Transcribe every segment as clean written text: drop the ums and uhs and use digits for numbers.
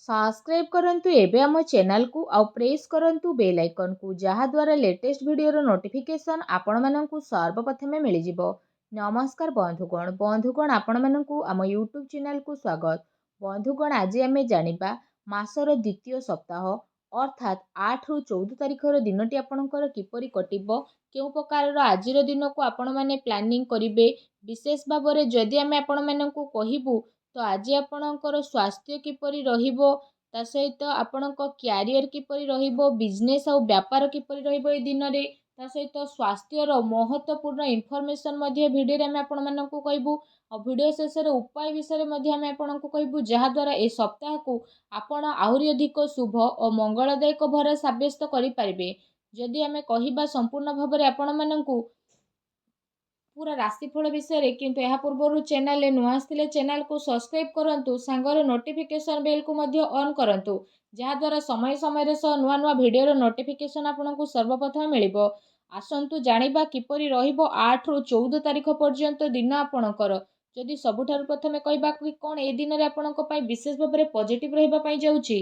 Subscribe करंतु एबे आम चैनल को आउ प्रेस करंतु बेल आइकन को जहा द्वारा लेटेस्ट वीडियो नोटिफिकेशन आपण माननकु सर्वप्रथमे मिल जिवो। नमस्कार बंधुगण आपण माननकु आम यूट्यूब चैनल को स्वागत। बंधुगण आज आमे जानिबा मासर द्वितीय सप्ताह अर्थात 8 रु 14 तारिखर दिनटी आपणकर किपरि कटिबो केउ प्रकार आजिर दिन को आपण माने प्लानिंग करिवे विशेष भाबरे जदि आमे आपण माननकु कहिबु तो आज आपणकर स्वास्थ्य किपरि रहिबो ता सहित आपणक क्यारियर किपरि रहिबो बिजनेस और व्यापार किपरि रहिबो ए दिन रे ता सहित स्वास्थ्यर महत्वपूर्ण इनफॉरमेशन मध्ये भिडियो रे आमे आपण माननकु कहबु और भिडियो शेष रे उपाय विषय मध्ये आमे आपणकु कहबु जहा द्वारा ए सप्ताह को आपण आहुरी अधिक शुभ और मंगलदायक भर साब्यस्त करि परिबे। जदि आमे कहिबा संपूर्ण भाबरे आपण माननकु पूरा राशिफल विषय रे किंतु यह पूर्व चैनल नुआ आसथिले चैनल को सब्सक्राइब करंतु सांगर नोटिफिकेशन बेल को मध्य ऑन करंतु जहा द्वारा समय समय रे नुआ नुआ वीडियो रो नोटिफिकेशन आपनको सर्वप्रथम मिलिबो। आसंतु जानिबा किपरि रहिबो 8 रु 14 तारिख पर्यंत दिन आपणकर। जदि सबुठारु प्रथमे कहबा कि कोन ए दिन रे आपनको पई विशेष भाबरे पॉजिटिव रहिबा पई जाउची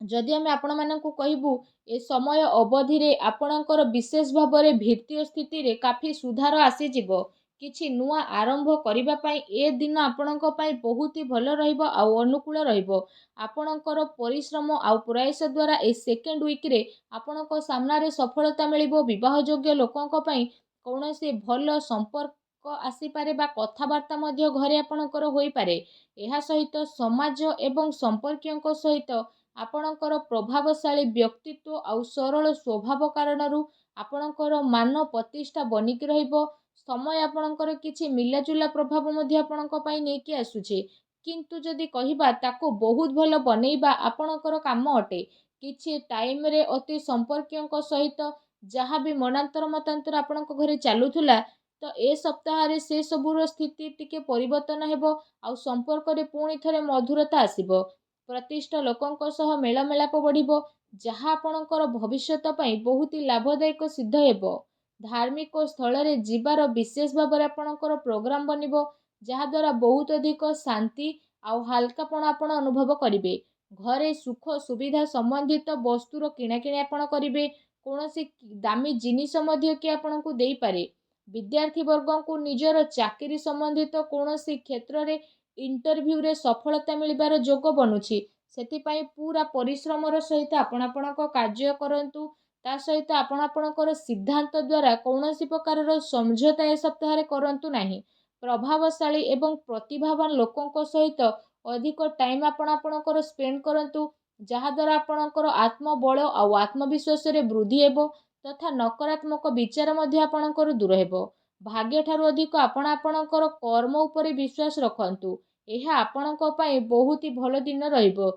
जदि आमे आपण माननकु कहबु ए समय अवधि रे आपणकर विशेष भाबरे वित्तीय स्थिति रे काफी सुधार आसी जिवो। किछि नुआ आरंभ करिबा पई ए दिन आपणक पई बहुत ही भलो रहिबो आ अनुकूल रहिबो। आपणकर परिश्रम आ प्रयास द्वारा ए सेकेंड वीक रे आपणक सामना रे सफलता मिलिबो। विवाह योग्य लोकंक पई कोनोसी भलो संपर्क आसी पारे बा कथावार्ता मध्य घरे आपणकर होई पारे। एहा सहित समाज एवं संपर्कियंक सहित आपणकर प्रभावशाली व्यक्तित्व आउ सरल स्वभाव कारणरू आपणकर मान प्रतिष्ठा बनिकी रहिबो। समय आपणकर किछि मिलाजुला प्रभाव मध्ये आपणक पई नेकी आसुछे किंतु जदि कहिबा ताको बहुत भलो बनेइबा आपणकर काम अटे। किछि टाइम रे अति संपर्कियंक सहित जहाँ भी मनांतर मतांतर आपणक घरे चालुथुला तो ए सप्ताह रे से सबुर स्थिति टिके परिवर्तन हेबो आउ संपर्क रे पुणी थरे मधुरता आसीबो। प्रतिष्ठा लोकंक सह मेलमेलाप बढ़िबो जहाँ आपणकर भविष्यत पई बहुत ही लाभदायक सिद्ध हेबो। धार्मिक स्थल रे जीवार विशेष भाबरे आपणकर प्रोग्राम बनिबो जहाँ द्वारा बहुत अधिक शांति आउ हल्कापण आपण अनुभव करिवे। घरे सुख सुविधा संबंधित वस्तुर किणाकिणी आपण करिवे। कोनोसी दामी जिनिस मध्य कि आपणकु देई पारे। विद्यार्थी वर्गों को निजर चाकरी संबंधित कोनोसी क्षेत्र रे इंटरव्यू रे सफलता मिलिबार जोग बनुछि सेतिपाई पूरा परिश्रमर सहित आपण आपणक कार्य करंतु ता सहित आपण आपणकर सिद्धांत द्वारा कौनसी प्रकार समझौता ए सप्ताह रे करंतु नाही। प्रभावशाली एवं प्रतिभावान लोकंक सहित अधिक टाइम आपण आपणकर स्पेंड करंतु जहा द्वारा आपणकर आत्मबल आ आत्मविश्वास रे वृद्धि हेबो तथा नकारात्मक विचार मध्ये आपणकर दूर हेबो। भाग्य ठारू अधिक आपण आपणकर कर्म उपरे विश्वास रखंतु एहा आपणक पई बहुत ही भलो दिन रहिबो।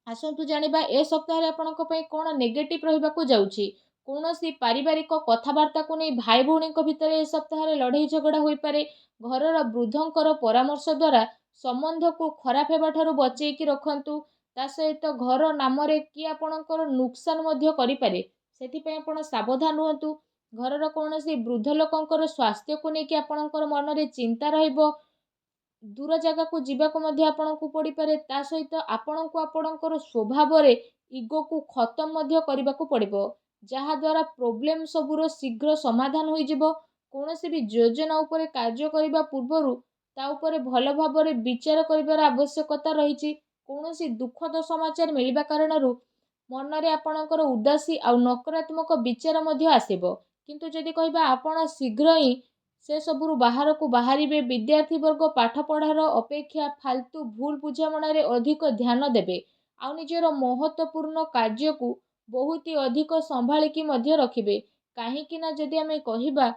आसंतु जानिबा ए सप्ताह रे आपणक पई कोन नेगेटिव रहिबाकू जाउची। कोनोसी पारिवारिक कथावार्ता को नै भाई भौणी भितर ए सप्ताह रे लड़ाई झगड़ा होई पारे। घरर वृद्धंकर परामर्श द्वारा संबंध को खराब हेबा ठारू बचेई कि रखंतु ता सहित घर नाम रे कि आपणकर नुकसान मध्य करि पारे सेति पई आपण सावधान रहंतु। घरर कोनोसी वृद्ध लोकंकर स्वास्थ्य को नै कि आपणकर मन रे चिंता रहिबो। दूर जगह को जीवाक मध्य आपणकु पड़ी पारे ता सहित आपणकु आपणकर स्वभाव रे इगो को खत्म मध्य करबाकू पड़िबो जहा द्वारा प्रॉब्लम सबुर शीघ्र समाधान होई जिवो। कोनोसी भी योजना उपरे कार्य करिबा पूर्वरु ता उपरे भलो भाबरे विचार करिबार आवश्यकता रहिछि। कोनोसी दुखद समाचार मिलिबा कारणरू मन रे आपणकर उदासी आ नकारात्मक विचार मध्य आसीबो किंतु जदि कहबा आपण शीघ्र ही से सबुरु बाहर को बाहरिबे। विद्यार्थी वर्ग पाठ पढ़ार अपेक्षा फालतू भूल बुझामणा रे अधिक ध्यान देबे आ निजर महत्वपूर्ण कार्य को बहुत ही अधिक संभाळिकी मध्य रखिबे। काहेकि ना जदि आमे कहिबा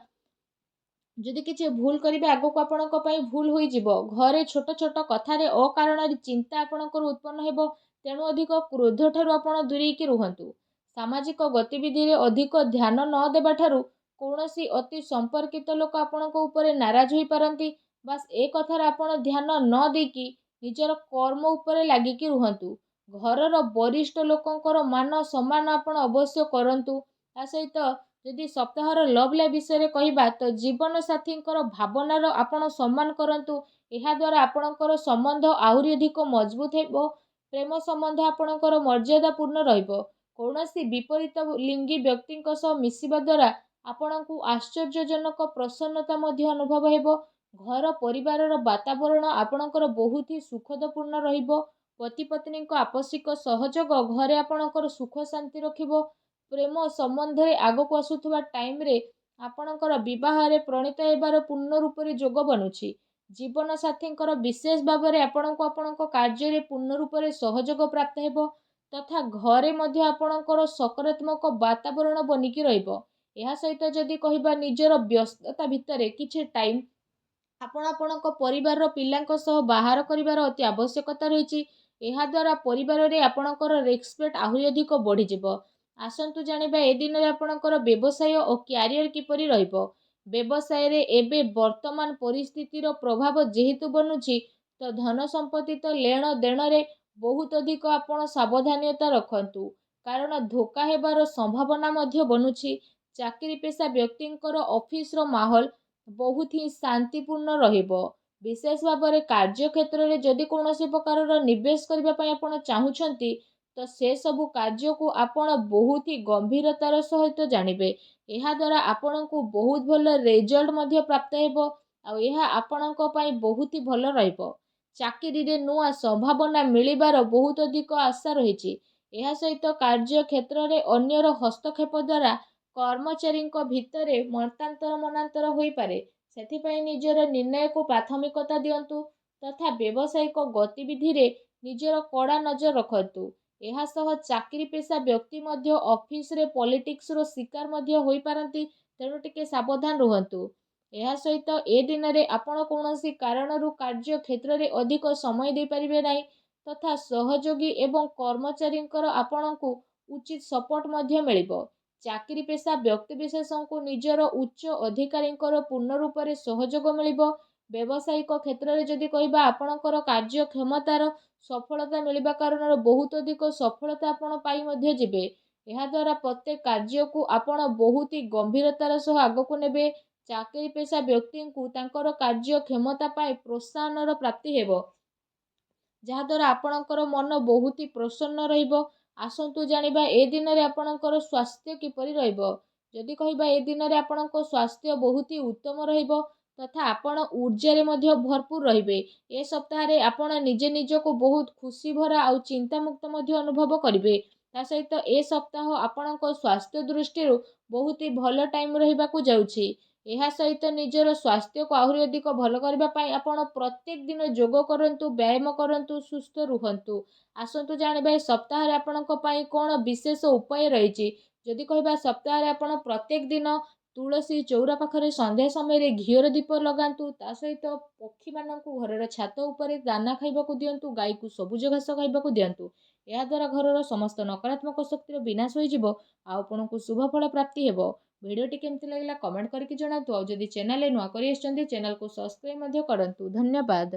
जदि किछि भूल करिबे आगो को आपणक पई भूल होई जिवो। घरे छोट छोट कथा रे अकारण रे चिंता आपणकर उत्पन्न हेबो तेणु अधिक क्रोध ठारू आपण दूरेई कि रुहंतु। सामाजिक गतिविधि रे अधिक ध्यान न देबा ठारू कोनोसी अति संपर्कित लोक आपणक उपरे नाराज होई पारंती। बस ए कथार आपण ध्यान न देकी निजर कर्म उपरे लागिकी रुहंतु। घरर वरिष्ठ लोकंकर मान सम्मान आपण अवश्य करंतु। ता सहित जदि सप्ताहर लव लाइफ विषय कहिबा तो जीवन साथींकर भावनार आपण सम्मान करंतु। एहा द्वारा आपणकर संबंध आहुरी अधिक मजबूत हेबो। ପ୍ରେମ ସମ୍ବନ୍ଧ ଆପଣଙ୍କର ମର୍ଯ୍ୟାଦାପୂର୍ଣ୍ଣ ରହିବ। କୌଣସି ବିପରୀତ ଲିଙ୍ଗୀ ବ୍ୟକ୍ତିଙ୍କ ସହ ମିଶିବା ଦ୍ୱାରା ଆପଣଙ୍କୁ ଆଶ୍ଚର୍ଯ୍ୟଜନକ ପ୍ରସନ୍ନତା ମଧ୍ୟ ଅନୁଭବ ହେବ। ଘର ପରିବାରର ବାତାବରଣ ଆପଣଙ୍କର ବହୁତ ହି ସୁଖଦପୂର୍ଣ୍ଣ ରହିବ। ପତି ପତ୍ନୀଙ୍କ ଆପୋଷିକ ସହଯୋଗ ଘରେ ଆପଣଙ୍କର ସୁଖ ଶାନ୍ତି ରଖିବ। ପ୍ରେମ ସମ୍ବନ୍ଧରେ ଆଗକୁ ଆସୁଥିବା ଟାଇମ୍ରେ ଆପଣଙ୍କର ବିବାହରେ ପ୍ରଣୀତ ହେବାର ପୂର୍ଣ୍ଣ ରୂପରେ ଯୋଗ ବନୁଛି। ଜୀବନ ସାଥୀଙ୍କର ବିଶେଷ ଭାବରେ ଆପଣଙ୍କୁ ଆପଣଙ୍କ କାର୍ଯ୍ୟରେ ପୂର୍ଣ୍ଣ ରୂପରେ ସହଯୋଗ ପ୍ରାପ୍ତ ହେବ ତଥା ଘରେ ମଧ୍ୟ ଆପଣଙ୍କର ସକାରାତ୍ମକ ବାତାବରଣ ବନିକି ରହିବ। ଏହା ସହିତ ଯଦି କହିବା ନିଜର ବ୍ୟସ୍ତତା ଭିତରେ କିଛି ଟାଇମ୍ ଆପଣ ଆପଣଙ୍କ ପରିବାରର ପିଲାଙ୍କ ସହ ବାହାର କରିବାର ଅତି ଆବଶ୍ୟକତା ରହିଛି। ଏହାଦ୍ୱାରା ପରିବାରରେ ଆପଣଙ୍କର ରେସ୍ପେକ୍ଟ ଆହୁରି ଅଧିକ ବଢ଼ିଯିବ। ଆସନ୍ତୁ ଜାଣିବା ଏ ଦିନରେ ଆପଣଙ୍କର ବ୍ୟବସାୟ ଓ କ୍ୟାରିୟର କିପରି ରହିବ। ବ୍ୟବସାୟରେ ଏବେ ବର୍ତ୍ତମାନ ପରିସ୍ଥିତିର ପ୍ରଭାବ ଯେହେତୁ ବନୁଛି ତ ଧନ ସମ୍ପତ୍ତି ତ ଲେଣ ଦେଣରେ ବହୁତ ଅଧିକ ଆପଣ ସାବଧାନତା ରଖନ୍ତୁ, କାରଣ ଧୋକା ହେବାର ସମ୍ଭାବନା ମଧ୍ୟ ବନୁଛି। ଚାକିରି ପେଶା ବ୍ୟକ୍ତିଙ୍କର ଅଫିସର ମାହୋଲ ବହୁତ ହିଁ ଶାନ୍ତିପୂର୍ଣ୍ଣ ରହିବ। ବିଶେଷ ଭାବରେ କାର୍ଯ୍ୟକ୍ଷେତ୍ରରେ ଯଦି କୌଣସି ପ୍ରକାରର ନିବେଶ କରିବା ପାଇଁ ଆପଣ ଚାହୁଁଛନ୍ତି ତ ସେସବୁ କାର୍ଯ୍ୟକୁ ଆପଣ ବହୁତ ହି ଗମ୍ଭୀରତାର ସହିତ ଜାଣିବେ। ଏହାଦ୍ୱାରା ଆପଣଙ୍କୁ ବହୁତ ଭଲ ରେଜଲ୍ଟ ମଧ୍ୟ ପ୍ରାପ୍ତ ହେବ ଆଉ ଏହା ଆପଣଙ୍କ ପାଇଁ ବହୁତ ହି ଭଲ ରହିବ। ଚାକିରିରେ ନୂଆ ସମ୍ଭାବନା ମିଳିବାର ବହୁତ ଅଧିକ ଆଶା ରହିଛି। ଏହା ସହିତ କାର୍ଯ୍ୟକ୍ଷେତ୍ରରେ ଅନ୍ୟର ହସ୍ତକ୍ଷେପ ଦ୍ୱାରା କର୍ମଚାରୀଙ୍କ ଭିତରେ ମତାନ୍ତର ମନାନ୍ତର ହୋଇପାରେ। ସେଥିପାଇଁ ନିଜର ନିର୍ଣ୍ଣୟକୁ ପ୍ରାଥମିକତା ଦିଅନ୍ତୁ ତଥା ବ୍ୟବସାୟିକ ଗତିବିଧିରେ ନିଜର କଡ଼ା ନଜର ରଖନ୍ତୁ। ଏହା ସହ ଚାକିରି ପେଶା ବ୍ୟକ୍ତି ମଧ୍ୟ ଅଫିସରେ ପଲିଟିକ୍ସର ଶିକାର ମଧ୍ୟ ହୋଇପାରନ୍ତି, ତେଣୁ ଟିକେ ସାବଧାନ ରୁହନ୍ତୁ। ଏହା ସହିତ ଏ ଦିନରେ ଆପଣ କୌଣସି କାରଣରୁ କାର୍ଯ୍ୟ କ୍ଷେତ୍ରରେ ଅଧିକ ସମୟ ଦେଇପାରିବେ ନାହିଁ ତଥା ସହଯୋଗୀ ଏବଂ କର୍ମଚାରୀଙ୍କର ଆପଣଙ୍କୁ ଉଚିତ ସପୋର୍ଟ ମଧ୍ୟ ମିଳିବ। ଚାକିରି ପେଶା ବ୍ୟକ୍ତିବିଶେଷଙ୍କୁ ନିଜର ଉଚ୍ଚ ଅଧିକାରୀଙ୍କର ପୂର୍ଣ୍ଣ ରୂପରେ ସହଯୋଗ ମିଳିବ। ବ୍ୟବସାୟିକ କ୍ଷେତ୍ରରେ ଯଦି କହିବା ଆପଣଙ୍କର କାର୍ଯ୍ୟକ୍ଷମତାର ସଫଳତା ମିଳିବା କାରଣରୁ ବହୁତ ଅଧିକ ସଫଳତା ଆପଣ ପାଇ ମଧ୍ୟ ଯିବେ। ଏହାଦ୍ୱାରା ପ୍ରତ୍ୟେକ କାର୍ଯ୍ୟକୁ ଆପଣ ବହୁତ ହି ଗମ୍ଭୀରତାର ସହ ଆଗକୁ ନେବେ। ଚାକିରି ପେଶା ବ୍ୟକ୍ତିଙ୍କୁ ତାଙ୍କର କାର୍ଯ୍ୟକ୍ଷମତା ପାଇଁ ପ୍ରୋତ୍ସାହନର ପ୍ରାପ୍ତି ହେବ, ଯାହାଦ୍ୱାରା ଆପଣଙ୍କର ମନ ବହୁତ ହି ପ୍ରସନ୍ନ ରହିବ। ଆସନ୍ତୁ ଜାଣିବା ଏ ଦିନରେ ଆପଣଙ୍କର ସ୍ୱାସ୍ଥ୍ୟ କିପରି ରହିବ। ଯଦି କହିବା ଏ ଦିନରେ ଆପଣଙ୍କ ସ୍ୱାସ୍ଥ୍ୟ ବହୁତ ହି ଉତ୍ତମ ରହିବ ତଥା ଆପଣ ଊର୍ଜାରେ ମଧ୍ୟ ଭରପୁର ରହିବେ। ଏ ସପ୍ତାହରେ ଆପଣ ନିଜେ ନିଜକୁ ବହୁତ ଖୁସି ଭରା ଆଉ ଚିନ୍ତାମୁକ୍ତ ମଧ୍ୟ ଅନୁଭବ କରିବେ। ତା ସହିତ ଏ ସପ୍ତାହ ଆପଣଙ୍କ ସ୍ୱାସ୍ଥ୍ୟ ଦୃଷ୍ଟିରୁ ବହୁତ ହି ଭଲ ଟାଇମ୍ ରହିବାକୁ ଯାଉଛି। ଏହା ସହିତ ନିଜର ସ୍ୱାସ୍ଥ୍ୟକୁ ଆହୁରି ଅଧିକ ଭଲ କରିବା ପାଇଁ ଆପଣ ପ୍ରତ୍ୟେକ ଦିନ ଯୋଗ କରନ୍ତୁ, ବ୍ୟାୟାମ କରନ୍ତୁ, ସୁସ୍ଥ ରୁହନ୍ତୁ। ଆସନ୍ତୁ ଜାଣିବା ଏ ସପ୍ତାହରେ ଆପଣଙ୍କ ପାଇଁ କ'ଣ ବିଶେଷ ଉପାୟ ରହିଛି। ଯଦି କହିବା ସପ୍ତାହରେ ଆପଣ ପ୍ରତ୍ୟେକ ଦିନ ତୁଳସୀ ଚଉରା ପାଖରେ ସନ୍ଧ୍ୟା ସମୟରେ ଘିଅର ଦୀପ ଲଗାନ୍ତୁ। ତା ସହିତ ପକ୍ଷୀମାନଙ୍କୁ ଘରର ଛାତ ଉପରେ ଦାନା ଖାଇବାକୁ ଦିଅନ୍ତୁ, ଗାଈକୁ ସବୁଜ ଘାସ ଖାଇବାକୁ ଦିଅନ୍ତୁ। ଏହାଦ୍ୱାରା ଘରର ସମସ୍ତ ନକାରାତ୍ମକ ଶକ୍ତିର ବିନାଶ ହୋଇଯିବ ଆଉ ଆପଣଙ୍କୁ ଶୁଭ ଫଳ ପ୍ରାପ୍ତି ହେବ। ଭିଡ଼ିଓଟି କେମିତି ଲାଗିଲା କମେଣ୍ଟ କରିକି ଜଣାନ୍ତୁ। ଆଉ ଯଦି ଚ୍ୟାନେଲରେ ନୂଆ କରି ଆସିଛନ୍ତି ଚ୍ୟାନେଲକୁ ସବସ୍କ୍ରାଇବ୍ ମଧ୍ୟ କରନ୍ତୁ। ଧନ୍ୟବାଦ।